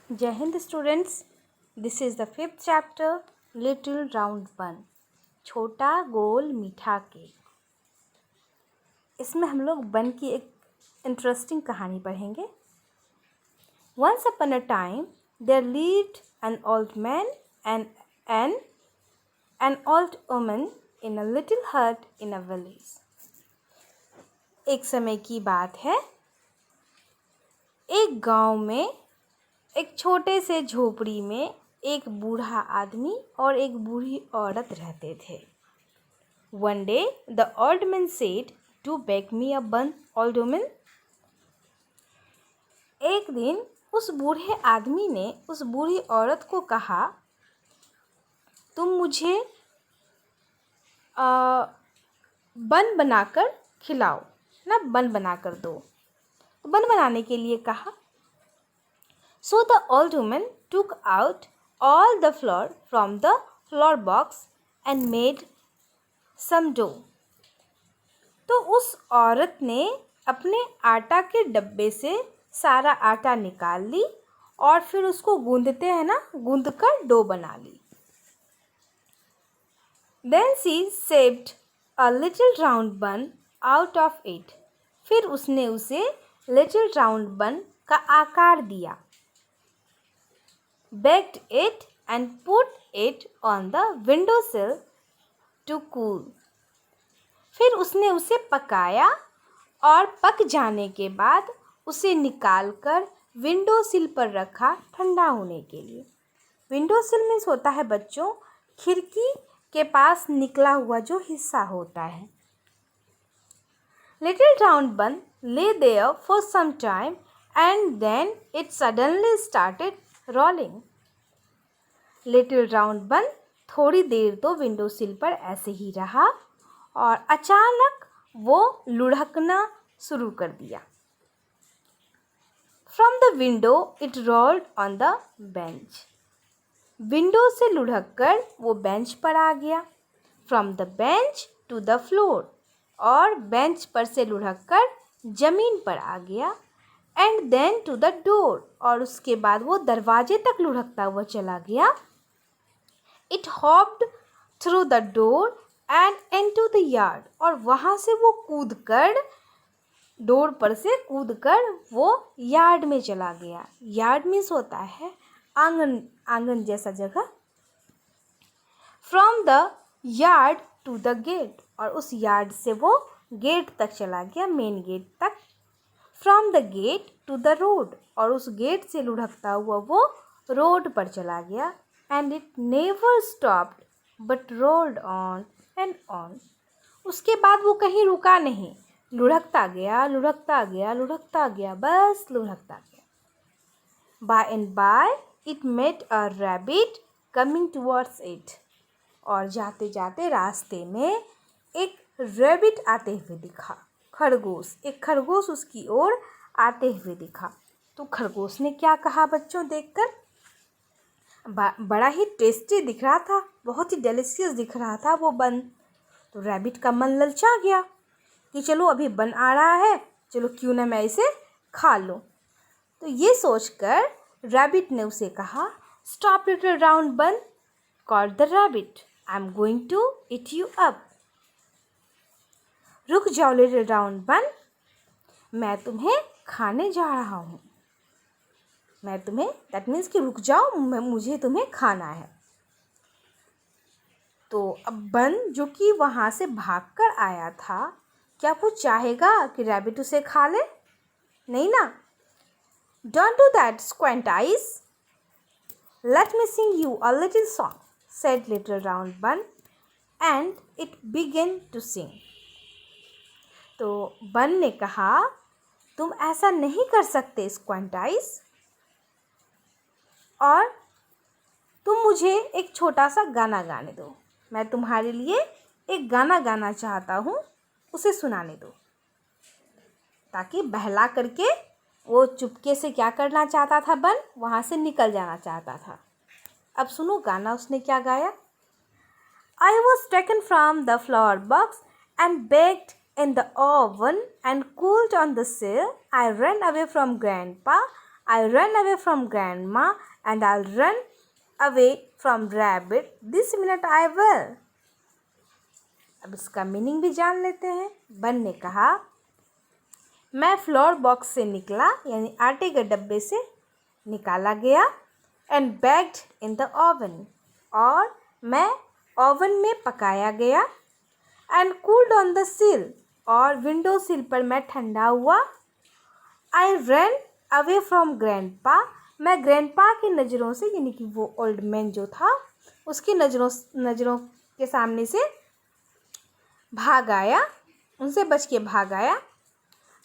जय Hind students, this is the fifth chapter little round बन, छोटा गोल मीठा केक। इसमें हम लोग बन की एक इंटरेस्टिंग कहानी पढ़ेंगे। Once upon a time there lived an old man and an old woman in a little hut in a village. एक समय की बात है, एक गांव में एक छोटे से झोपड़ी में एक बूढ़ा आदमी और एक बूढ़ी औरत रहते थे। One day the old man said, "To bake me a bun, old woman." एक दिन उस बूढ़े आदमी ने उस बूढ़ी औरत को कहा, तुम मुझे बन बनाकर खिलाओ ना, बन बनाकर दो। तो बन बनाने के लिए कहा। So the old woman took out all the flour from the flour box and made some dough. तो उस औरत ने अपने आटा के डब्बे से सारा आटा निकाल ली और फिर उसको गूंदते हैं ना, गूंद कर डो बना ली। Then she shaped a little round bun out of it. फिर उसने उसे little round bun का आकार दिया। Baked it and put it on the windowsill to cool. फिर उसने उसे पकाया और पक जाने के बाद उसे निकालकर विंडो सिल पर रखा ठंडा होने के लिए। विंडो सिल मीन्स होता है बच्चों, खिड़की के पास निकला हुआ जो हिस्सा होता है। Little round bun lay there for some time and then it suddenly started rolling. Little round बन थोड़ी देर तो विंडो सिल पर ऐसे ही रहा और अचानक वो लुढ़कना शुरू कर दिया। From the window it rolled on the bench. Window से लुढ़क कर वो बेंच पर आ गया। From the bench to the floor, और बेंच पर से लुढ़क कर जमीन पर आ गया। And then to the door, और उसके बाद वो दरवाजे तक लुढ़कता हुआ चला गया। It hopped through the door and into the yard, और वहाँ से वो कूद कर, डोर पर से कूद कर वो यार्ड में चला गया। यार्ड मीन्स होता है आंगन, आंगन जैसा जगह। From the yard to the gate, और उस यार्ड से वो गेट तक चला गया, मेन गेट तक। From the gate to the road, और उस गेट से लुढ़कता हुआ वो रोड पर चला गया। And it never stopped but rolled on and on. उसके बाद वो कहीं रुका नहीं, लुढ़कता गया, लुढ़कता गया, लुढ़कता गया, बस लुढ़कता गया। By and by it met a rabbit coming towards it. और जाते जाते रास्ते में एक रैबिट आते हुए दिखा, खरगोश, एक खरगोश उसकी ओर आते हुए दिखा। तो खरगोश ने क्या कहा बच्चों देखकर? बड़ा ही टेस्टी दिख रहा था, बहुत ही डेलिशियस दिख रहा था वो बन। तो रैबिट का मन ललचा गया कि चलो अभी बन आ रहा है, चलो क्यों ना मैं इसे खा लूँ। तो ये सोचकर रैबिट ने उसे कहा, stop little round bun, called the rabbit, I am going to eat you up. रुक जाओ लिटिल राउंड बन, मैं तुम्हें खाने जा रहा हूँ। मैं तुम्हें, दैट मीन्स कि रुक जाओ, मुझे तुम्हें खाना है। तो अब बन जो कि वहाँ से भागकर आया था, क्या वो चाहेगा कि रैबिट उसे खा ले? नहीं ना। Don't do that, squint eyes, let me sing you a little song, said little round bun, and it began to sing. तो बन ने कहा, तुम ऐसा नहीं कर सकते स्क्वेंट आइज, और तुम मुझे एक छोटा सा गाना गाने दो। मैं तुम्हारे लिए एक गाना गाना चाहता हूँ, उसे सुनाने दो। ताकि बहला करके वो चुपके से क्या करना चाहता था बन, वहाँ से निकल जाना चाहता था। अब सुनो गाना उसने क्या गाया। I was taken from the flour box and baked in the oven and cooled on the sill. I ran away from Grandpa I'll run away from grandma and I'll run away from rabbit. This minute I will. अब इसका meaning भी जान लेते हैं। बन ने कहा, मैं फ्लोर बॉक्स से निकला, यानी आटे के डब्बे से निकाला गया, and baked in the oven, और मैं ओवन में पकाया गया, एंड कूल्ड ऑन द सिल, और विंडो सिल पर मैं ठंडा हुआ। I run away from grandpa, मैं ग्रैंडपा की नज़रों से, यानी कि वो ओल्ड मैन जो था उसकी नज़रों के सामने से भाग आया, उनसे बच के भाग आया।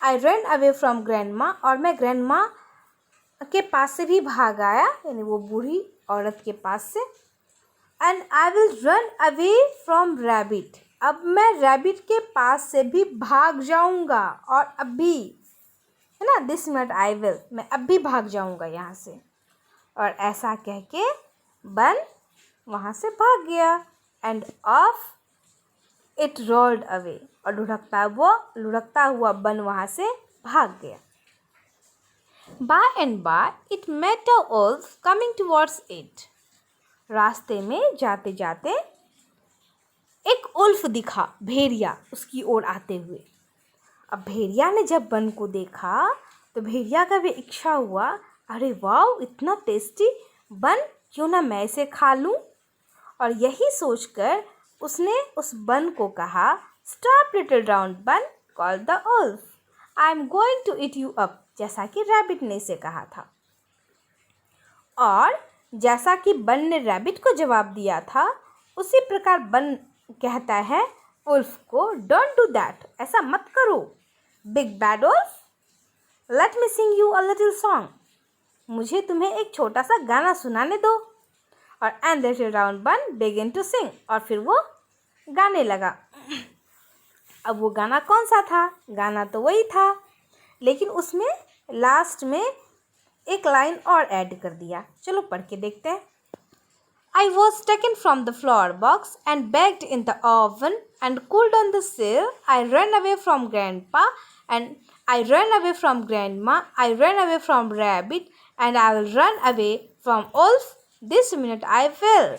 I run away from grandma, और मैं ग्रैंडमा के पास से भी भाग आया, यानी वो बूढ़ी औरत के पास से। And I will run away from rabbit, अब मैं रैबिट के पास से भी भाग जाऊंगा, और अभी, है ना, दिस मिनट आई विल, मैं अब भी भाग जाऊंगा यहाँ से। और ऐसा कह के बन वहाँ से भाग गया। And off it rolled away, और लुढ़कता हुआ बन वहाँ से भाग गया। By and by it met a wolf coming towards it, रास्ते में जाते जाते एक उल्फ दिखा, भेड़िया उसकी ओर आते हुए। अब भेड़िया ने जब बन को देखा तो भेड़िया का भी इच्छा हुआ, अरे वाह इतना टेस्टी बन, क्यों ना मैं इसे खा लूँ। और यही सोचकर उसने उस बन को कहा, stop little round bun, call the wolf, I am going to eat you up, जैसा कि रैबिट ने इसे कहा था। और जैसा कि बन ने रैबिट को जवाब दिया था, उसी प्रकार बन कहता है उल्फ को, डोंट डू दैट, ऐसा मत करो, big bad wolf, let me sing you a little song, मुझे तुम्हें एक छोटा सा गाना सुनाने दो। और and little round bun begin to sing, और फिर वो गाने लगा। अब वो गाना कौन सा था? गाना तो वही था, लेकिन उसमें लास्ट में एक लाइन और ऐड कर दिया। चलो पढ़ के देखते हैं। I was taken from the flower box and baked in the oven and cooled on the sill. I ran away from grandpa and I ran away from grandma. I ran away from rabbit and I will run away from wolf. This minute I will.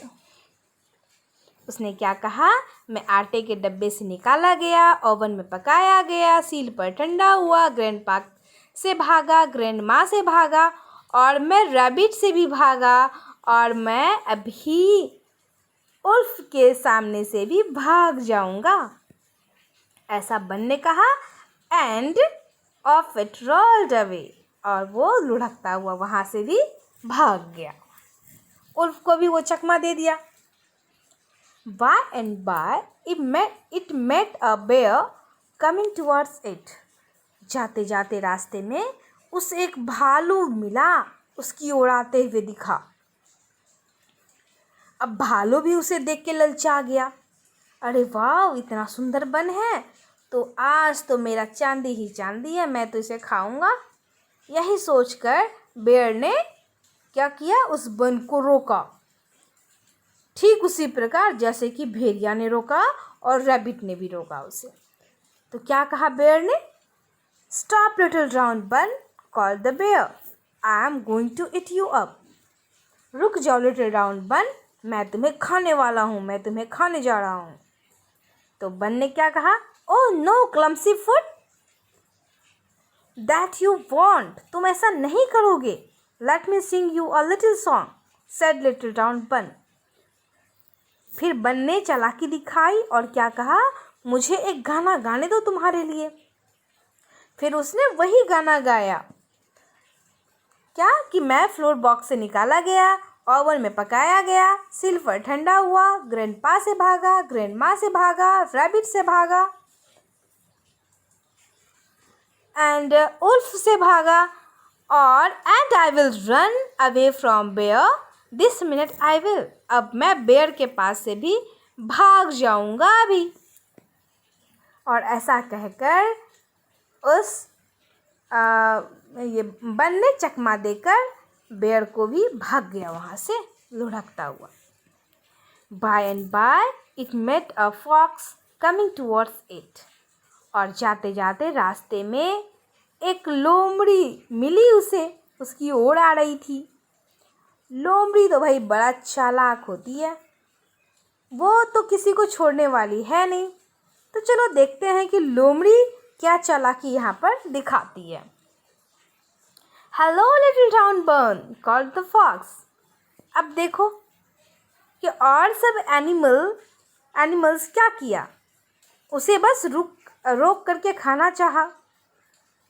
उसने क्या कहा? मैं आटे के डब्बे से निकाला गया, ओवन में पकाया गया, सील पर ठंडा हुआ, ग्रैंडपा से भागा, ग्रैंडमा से भागा, और मैं रैबिट से भी भागा, और मैं अभी उल्फ के सामने से भी भाग जाऊंगा, ऐसा बन ने कहा। And off it rolled away, और वो लुढ़कता हुआ वहाँ से भी भाग गया। उल्फ को भी वो चकमा दे दिया। By and by it met a bear coming towards it, जाते जाते रास्ते में उसे एक भालू मिला, उसकी ओर आते हुए दिखा। अब भालू भी उसे देख के ललचा गया, अरे वाह इतना सुंदर बन है, तो आज तो मेरा चांदी ही चांदी है, मैं तो इसे खाऊंगा। यही सोचकर बेयर ने क्या किया, उस बन को रोका, ठीक उसी प्रकार जैसे कि भेड़िया ने रोका और रैबिट ने भी रोका उसे। तो क्या कहा बेयर ने, stop little round bun, call the bear, I am going to eat you up, रुक जाओ लिटिल राउंड बन, मैं तुम्हें खाने वाला हूँ, मैं तुम्हें खाने जा रहा हूँ। तो बन ने क्या कहा, oh no clumsy foot that you want, तुम ऐसा नहीं करोगे, let me sing you a little song, said little round bun. फिर बन ने चालाकी दिखाई और क्या कहा, मुझे एक गाना गाने दो तुम्हारे लिए। फिर उसने वही गाना गाया, क्या कि मैं फ्लोर बॉक्स से निकाला गया, ओवन में पकाया गया, सिल्वर ठंडा हुआ, ग्रैंडपा से भागा, ग्रैंडमा से भागा, रैबिट से भागा, एंड उल्फ से भागा, और and I will run away from bear, this minute I will, अब मैं बेयर के पास से भी भाग जाऊंगा अभी। और ऐसा कहकर उस ये बन ने चकमा देकर बेयर को भी भाग गया वहाँ से लुढ़कता हुआ। By and by it met a fox coming towards it, और जाते जाते रास्ते में एक लोमड़ी मिली उसे, उसकी ओर आ रही थी। लोमड़ी तो भाई बड़ा चालाक होती है, वो तो किसी को छोड़ने वाली है नहीं। तो चलो देखते हैं कि लोमड़ी क्या चालाकी यहाँ पर दिखाती है। हेलो लिटिल टाउन बर्न कॉल्ड द फॉक्स। अब देखो कि और सब एनिमल्स क्या किया, उसे बस रोक करके खाना चाहा,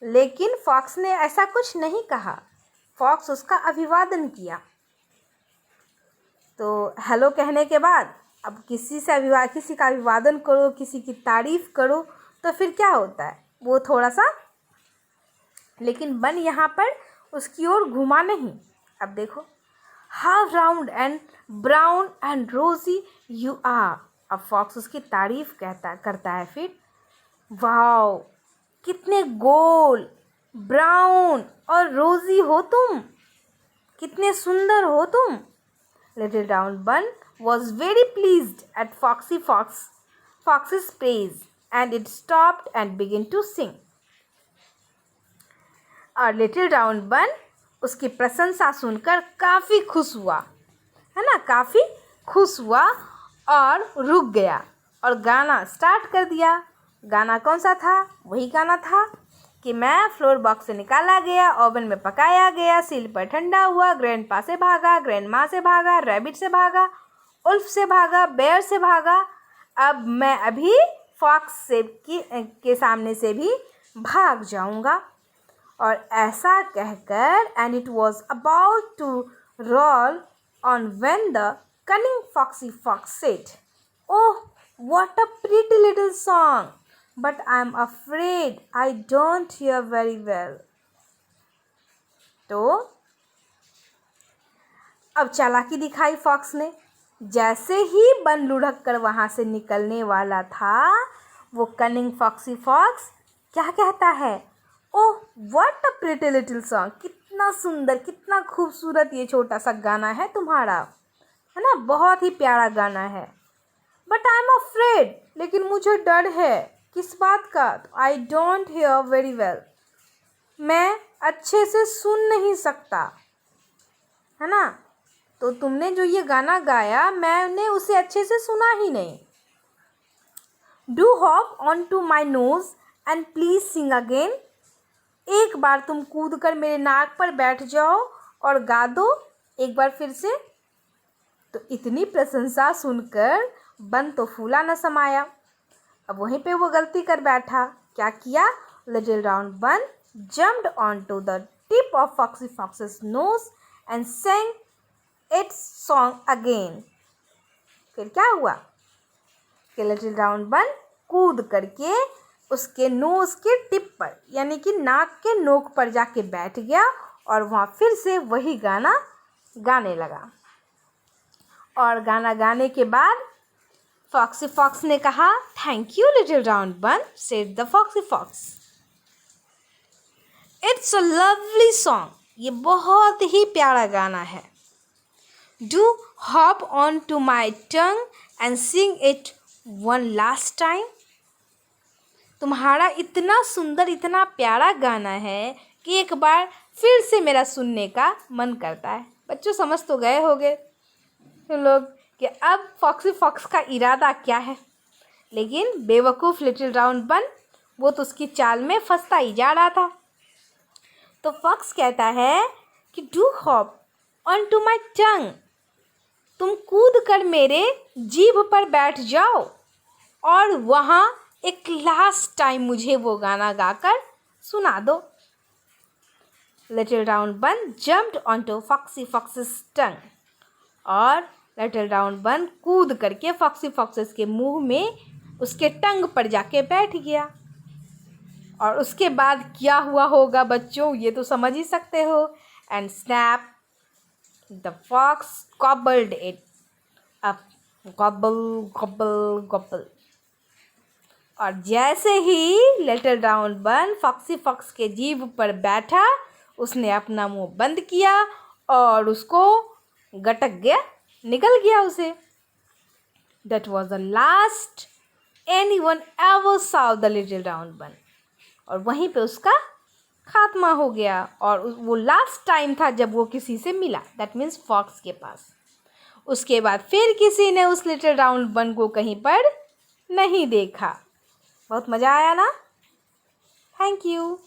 लेकिन फॉक्स ने ऐसा कुछ नहीं कहा। फॉक्स उसका अभिवादन किया। तो हेलो कहने के बाद अब किसी का अभिवादन करो, किसी की तारीफ करो, तो फिर क्या होता है, वो थोड़ा सा, लेकिन बन यहाँ पर उसकी ओर घुमा नहीं। अब देखो, how round and brown and रोजी यू आर। अब फॉक्स उसकी तारीफ करता है फिर, वाओ कितने गोल, ब्राउन और रोजी हो तुम, कितने सुंदर हो तुम। लिटिल टाउन बन was very pleased at Fox's praise, and it stopped and began to sing. और लिटिल टाउन बन उसकी प्रशंसा सुनकर काफ़ी खुश हुआ, है ना, काफ़ी खुश हुआ और रुक गया और गाना स्टार्ट कर दिया। गाना कौन सा था? वही गाना था कि मैं फ्लोर बॉक्स से निकाला गया, ओवन में पकाया गया, सिल पर ठंडा हुआ, ग्रैंडपा से भागा, ग्रैंडमा से भागा, रैबिट से भागा, उल्फ से भागा, बेयर से भागा। अब मैं अभी फॉक्स से के सामने से भी भाग जाऊंगा। और ऐसा कहकर and it was about to roll on when the cunning foxy fox said, oh what a pretty little song, but I am afraid I don't hear very well. तो अब चालाकी दिखाई फॉक्स ने। जैसे ही बन लुढ़क कर वहाँ से निकलने वाला था, वो कनिंग फॉक्सी फॉक्स क्या कहता है, ओह what a pretty little song, कितना सुंदर, कितना खूबसूरत ये छोटा सा गाना है तुम्हारा, है ना, बहुत ही प्यारा गाना है। बट आई एम अफ्रेड, लेकिन मुझे डर है। किस बात का? आई डोंट हियर वेरी वेल, मैं अच्छे से सुन नहीं सकता, है ना। तो तुमने जो ये गाना गाया, मैंने उसे अच्छे से सुना ही नहीं। Do hop on to my nose and please sing again. एक बार तुम कूद कर मेरे नाक पर बैठ जाओ और गा दो एक बार फिर से। तो इतनी प्रशंसा सुनकर बन तो फूला न समाया। अब वहीं पे वो गलती कर बैठा। क्या किया? लिटिल राउंड बन jumped onto the tip of Foxy Fox's nose and sang its song again. फिर क्या हुआ कि लिटिल राउंड बन कूद करके उसके नोज के टिप पर, यानी कि नाक के नोक पर जाके बैठ गया और वहाँ फिर से वही गाना गाने लगा। और गाना गाने के बाद फॉक्सी फॉक्स ने कहा, thank you little round bun, said the foxy fox. It's a lovely song, ये बहुत ही प्यारा गाना है। Do hop on to my tongue and sing it one last time. तुम्हारा इतना सुंदर, इतना प्यारा गाना है कि एक बार फिर से मेरा सुनने का मन करता है। बच्चों समझ तो गए होंगे तुम लोग कि अब फॉक्सी फॉक्स का इरादा क्या है, लेकिन बेवकूफ़ लिटिल राउंड बन वो तो उसकी चाल में फंसता ही जा रहा था। तो फॉक्स कहता है कि do hop on to my tongue, तुम कूद कर मेरे जीभ पर बैठ जाओ और वहाँ एक लास्ट टाइम मुझे वो गाना गाकर सुना दो। लिटिल राउंड बन जम्प्ड ऑनटू फॉक्सी फॉक्सेस टंग, और लिटिल राउंड बन कूद करके फॉक्सी फॉक्सेस के मुंह में उसके टंग पर जाके बैठ गया। और उसके बाद क्या हुआ होगा बच्चों, ये तो समझ ही सकते हो। And snap the fox gobbled it up, gobble gobble gobble. और जैसे ही little round bun foxy fox के जीभ पर बैठा, उसने अपना मुंह बंद किया और उसको गटक गया, निकल गया उसे। That was the last anyone ever saw the little round बन। और वहीं पे उसका खात्मा हो गया। और वो लास्ट टाइम था जब वो किसी से मिला, दैट मीन्स फॉक्स के पास। उसके बाद फिर किसी ने उस लिटिल राउंड बन को कहीं पर नहीं देखा। बहुत मज़ा आया ना? Thank you.